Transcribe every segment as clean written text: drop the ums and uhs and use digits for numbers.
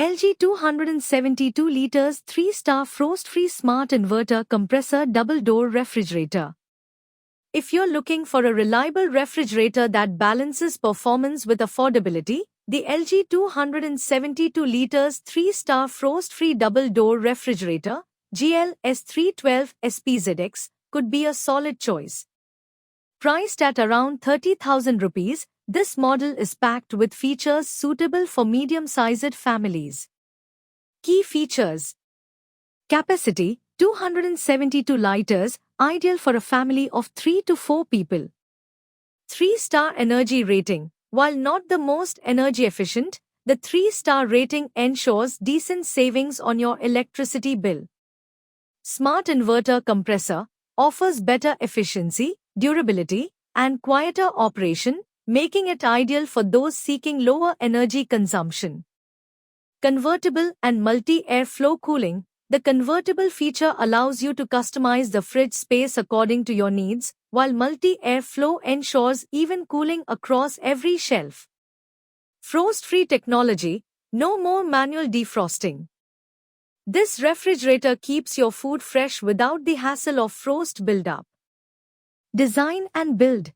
LG 272 liters 3-star frost-free smart inverter compressor double-door refrigerator. If you're looking for a reliable refrigerator that balances performance with affordability, the LG 272 liters 3-star frost-free double-door refrigerator, GL-S312 SPZX, could be a solid choice. Priced at around 30,000 rupees, this model is packed with features suitable for medium-sized families. Key features: capacity, 272 liters, ideal for a family of 3 to 4 people. 3-star energy rating. While not the most energy efficient, the 3-star rating ensures decent savings on your electricity bill. Smart inverter compressor offers better efficiency, durability, and quieter operation, making it ideal for those seeking lower energy consumption. Convertible and multi-airflow cooling. The convertible feature allows you to customize the fridge space according to your needs, while multi-airflow ensures even cooling across every shelf. Frost-free technology, no more manual defrosting. This refrigerator keeps your food fresh without the hassle of frost buildup. Design and build.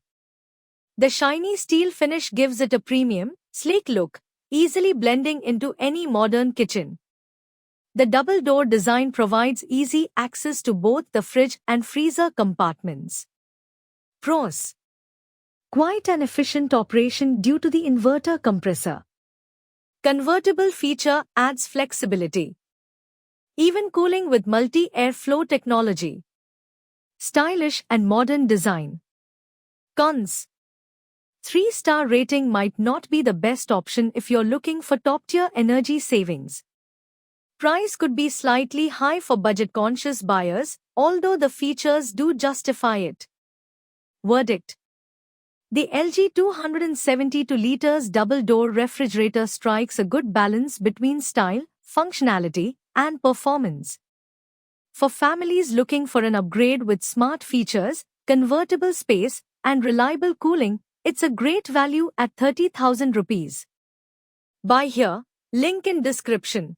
The shiny steel finish gives it a premium, sleek look, easily blending into any modern kitchen. The double-door design provides easy access to both the fridge and freezer compartments. Pros: quiet and efficient operation due to the inverter compressor. Convertible feature adds flexibility. Even cooling with multi-airflow technology. Stylish and modern design. Cons: 3-star rating might not be the best option if you're looking for top-tier energy savings. Price could be slightly high for budget-conscious buyers, although the features do justify it. Verdict: the LG 272 liters double-door refrigerator strikes a good balance between style, functionality, and performance. For families looking for an upgrade with smart features, convertible space, and reliable cooling, it's a great value at 30,000 rupees. Buy here, link in description.